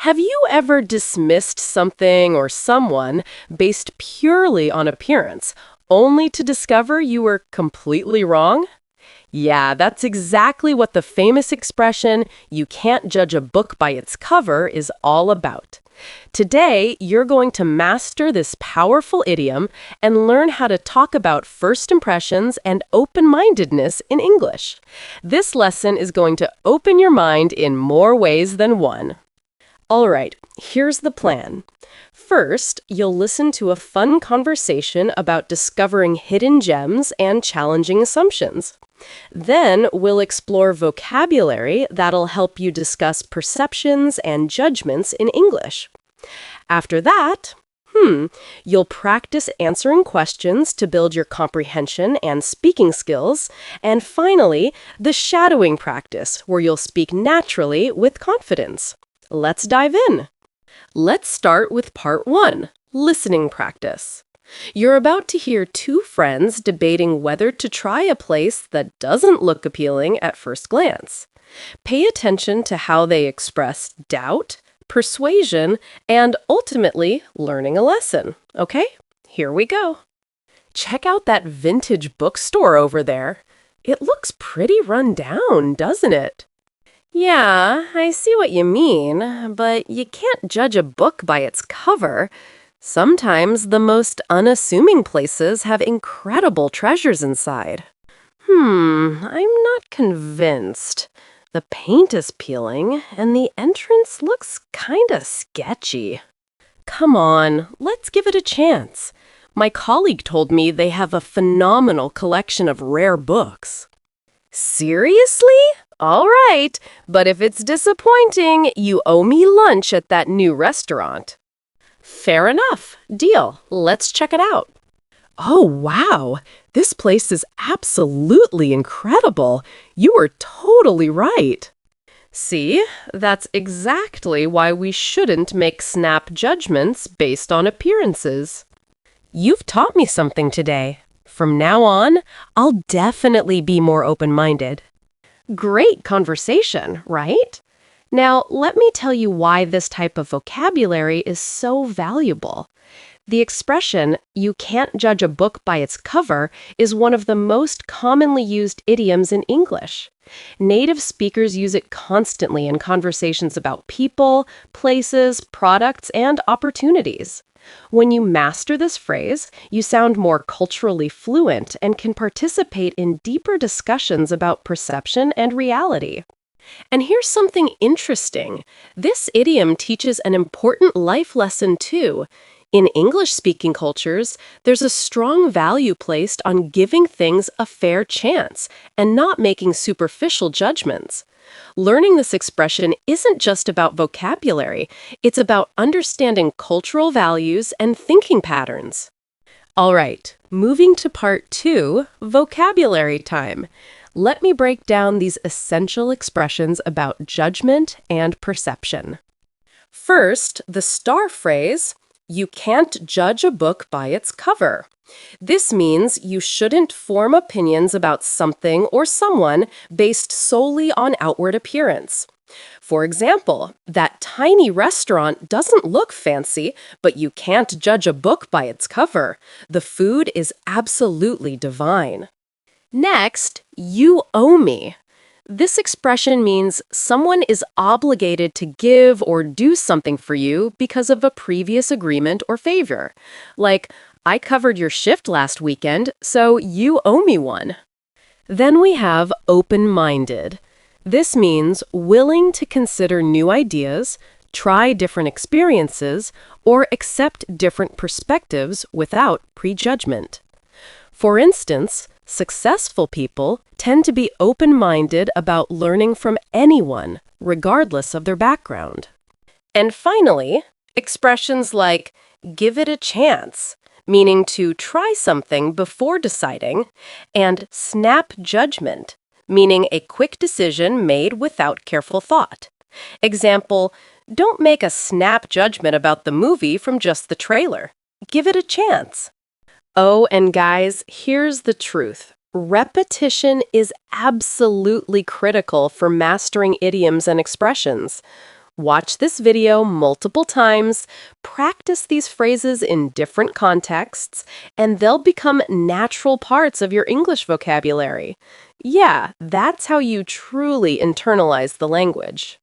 Have you ever dismissed something or someone based purely on appearance, only to discover you were completely wrong? Yeah, that's exactly what the famous expression, "you can't judge a book by its cover," is all about. Today, you're going to master this powerful idiom and learn how to talk about first impressions and open-mindedness in English. This lesson is going to open your mind in more ways than one. All right, here's the plan. First, you'll listen to a fun conversation about discovering hidden gems and challenging assumptions. Then we'll explore vocabulary that'll help you discuss perceptions and judgments in English. After that, you'll practice answering questions to build your comprehension and speaking skills. And finally, the shadowing practice, where you'll speak naturally with confidence. Let's dive in. Let's start with part 1, listening practice. You're about to hear two friends debating whether to try a place that doesn't look appealing at first glance. Pay attention to how they express doubt, persuasion, and ultimately learning a lesson. Okay, here we go. Check out that vintage bookstore over there. It looks pretty run down, doesn't it? Yeah, I see what you mean, but you can't judge a book by its cover. Sometimes the most unassuming places have incredible treasures inside. I'm not convinced. The paint is peeling, and the entrance looks kinda sketchy. Come on, let's give it a chance. My colleague told me they have a phenomenal collection of rare books. Seriously? All right, but if it's disappointing, you owe me lunch at that new restaurant. Fair enough. Deal. Let's check it out. Oh, wow. This place is absolutely incredible. You were totally right. See, that's exactly why we shouldn't make snap judgments based on appearances. You've taught me something today. From now on, I'll definitely be more open-minded. Great conversation, right? Now, let me tell you why this type of vocabulary is so valuable. The expression, "you can't judge a book by its cover," is one of the most commonly used idioms in English. Native speakers use it constantly in conversations about people, places, products, and opportunities. When you master this phrase, you sound more culturally fluent and can participate in deeper discussions about perception and reality. And here's something interesting. This idiom teaches an important life lesson too. In English-speaking cultures, there's a strong value placed on giving things a fair chance and not making superficial judgments. Learning this expression isn't just about vocabulary, it's about understanding cultural values and thinking patterns. All right, moving to part 2, vocabulary time. Let me break down these essential expressions about judgment and perception. First, the star phrase, "you can't judge a book by its cover." This means you shouldn't form opinions about something or someone based solely on outward appearance. For example, that tiny restaurant doesn't look fancy, but you can't judge a book by its cover. The food is absolutely divine. Next, "you owe me." This expression means someone is obligated to give or do something for you because of a previous agreement or favor. Like, "I covered your shift last weekend, so you owe me one." Then we have open-minded. This means willing to consider new ideas, try different experiences, or accept different perspectives without prejudgment. For instance, successful people tend to be open-minded about learning from anyone, regardless of their background. And finally, expressions like "give it a chance," meaning to try something before deciding, and "snap judgment," meaning a quick decision made without careful thought. Example, don't make a snap judgment about the movie from just the trailer. Give it a chance. Oh, and guys, here's the truth. Repetition is absolutely critical for mastering idioms and expressions. Watch this video multiple times, practice these phrases in different contexts, and they'll become natural parts of your English vocabulary. Yeah, that's how you truly internalize the language.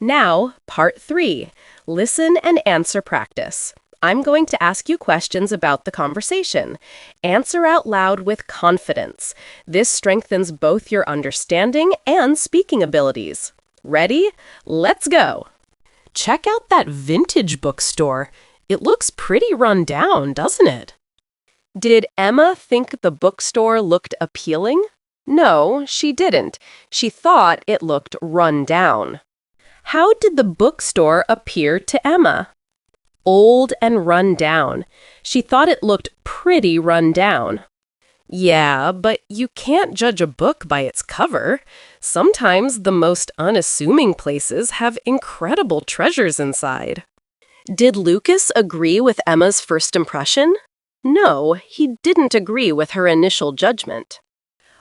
Now, part 3, listen and answer practice. I'm going to ask you questions about the conversation. Answer out loud with confidence. This strengthens both your understanding and speaking abilities. Ready? Let's go! Check out that vintage bookstore. It looks pretty run down, doesn't it? Did Emma think the bookstore looked appealing? No, she didn't. She thought it looked run down. How did the bookstore appear to Emma? Old and run down. She thought it looked pretty run down. Yeah, but you can't judge a book by its cover. Sometimes the most unassuming places have incredible treasures inside. Did Lucas agree with Emma's first impression? No, he didn't agree with her initial judgment.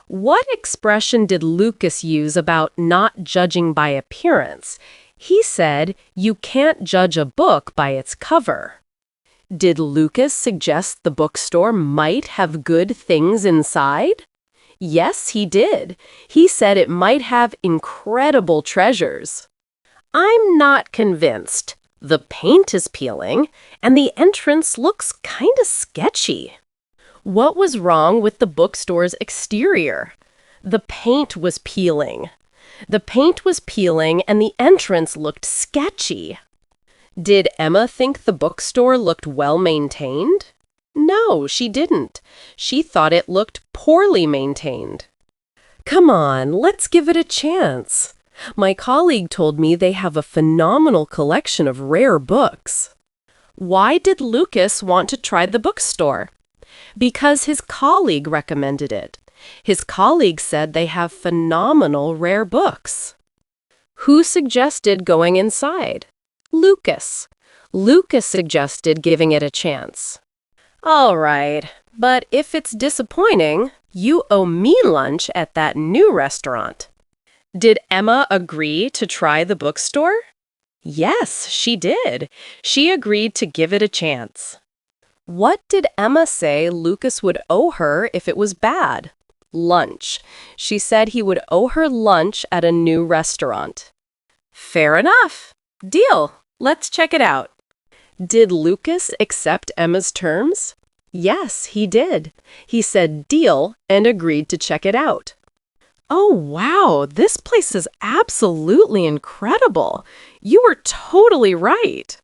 What expression did Lucas use about not judging by appearance? He said, "You can't judge a book by its cover." Did Lucas suggest the bookstore might have good things inside? Yes, he did. He said it might have incredible treasures. I'm not convinced. The paint is peeling, and the entrance looks kinda sketchy. What was wrong with the bookstore's exterior? The paint was peeling. The paint was peeling, and the entrance looked sketchy. Did Emma think the bookstore looked well-maintained? No, she didn't. She thought it looked poorly maintained. Come on, let's give it a chance. My colleague told me they have a phenomenal collection of rare books. Why did Lucas want to try the bookstore? Because his colleague recommended it. His colleague said they have phenomenal rare books. Who suggested going inside? Lucas. Lucas suggested giving it a chance. All right, but if it's disappointing, you owe me lunch at that new restaurant. Did Emma agree to try the bookstore? Yes, she did. She agreed to give it a chance. What did Emma say Lucas would owe her if it was bad? Lunch. She said he would owe her lunch at a new restaurant. Fair enough. Deal. Let's check it out. Did Lucas accept Emma's terms? Yes, he did. He said deal and agreed to check it out. Oh, wow, this place is absolutely incredible. You were totally right.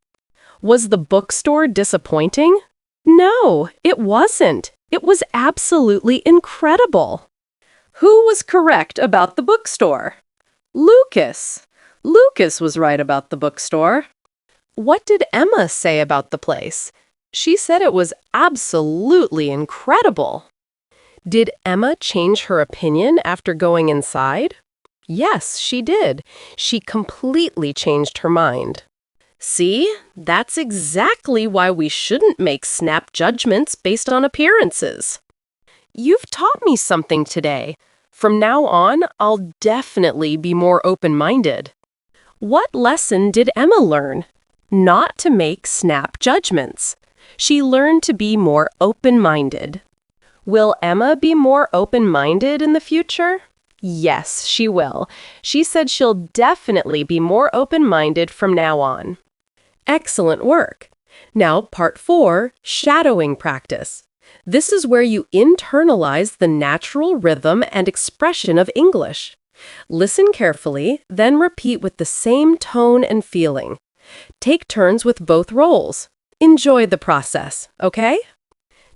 Was the bookstore disappointing? No, it wasn't. It was absolutely incredible. Who was correct about the bookstore? Lucas. Lucas was right about the bookstore. What did Emma say about the place? She said it was absolutely incredible. Did Emma change her opinion after going inside? Yes, she did. She completely changed her mind. See, that's exactly why we shouldn't make snap judgments based on appearances. You've taught me something today. From now on, I'll definitely be more open-minded. What lesson did Emma learn? Not to make snap judgments. She learned to be more open-minded. Will Emma be more open-minded in the future? Yes, she will. She said she'll definitely be more open-minded from now on. Excellent work. Now, part 4, shadowing practice. This is where you internalize the natural rhythm and expression of English. Listen carefully, then repeat with the same tone and feeling. Take turns with both roles. Enjoy the process, okay?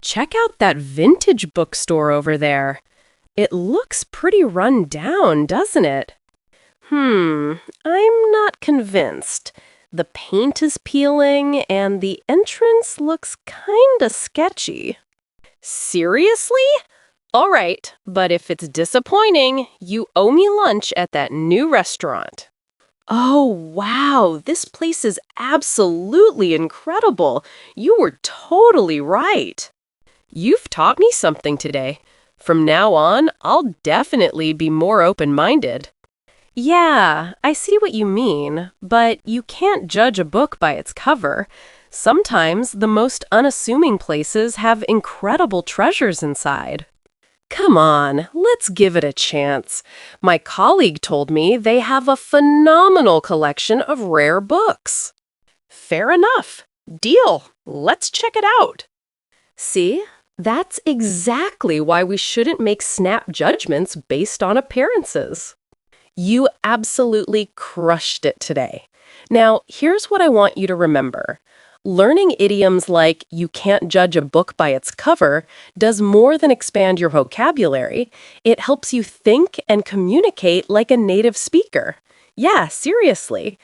Check out that vintage bookstore over there. It looks pretty run down, doesn't it? I'm not convinced. The paint is peeling and the entrance looks kinda sketchy. Seriously? All right, but if it's disappointing, you owe me lunch at that new restaurant. Oh, wow, this place is absolutely incredible. You were totally right. You've taught me something today. From now on, I'll definitely be more open-minded. Yeah, I see what you mean, but you can't judge a book by its cover. Sometimes the most unassuming places have incredible treasures inside. Come on, let's give it a chance. My colleague told me they have a phenomenal collection of rare books. Fair enough. Deal. Let's check it out. See? That's exactly why we shouldn't make snap judgments based on appearances. You absolutely crushed it today. Now, here's what I want you to remember. Learning idioms like you can't judge a book by its cover does more than expand your vocabulary. It helps you think and communicate like a native speaker. Yeah, seriously.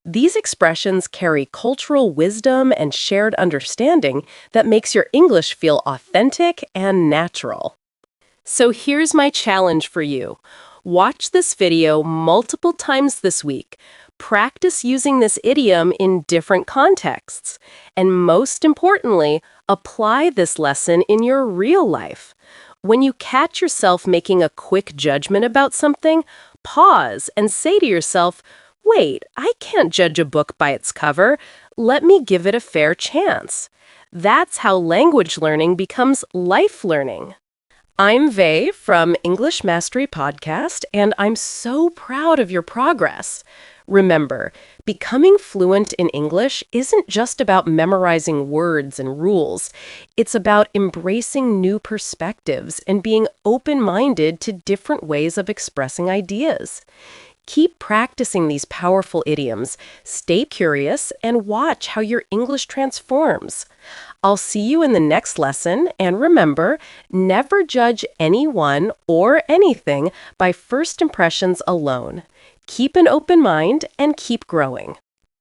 These expressions carry cultural wisdom and shared understanding that makes your English feel authentic and natural. So here's my challenge for you. Watch this video multiple times this week. Practice using this idiom in different contexts. And most importantly, apply this lesson in your real life. When you catch yourself making a quick judgment about something, pause and say to yourself, wait, I can't judge a book by its cover. Let me give it a fair chance. That's how language learning becomes life learning. I'm Vey from English Mastery Podcast, and I'm so proud of your progress. Remember, becoming fluent in English isn't just about memorizing words and rules. It's about embracing new perspectives and being open-minded to different ways of expressing ideas. Keep practicing these powerful idioms, stay curious, and watch how your English transforms. I'll see you in the next lesson, and remember, never judge anyone or anything by first impressions alone. Keep an open mind and keep growing.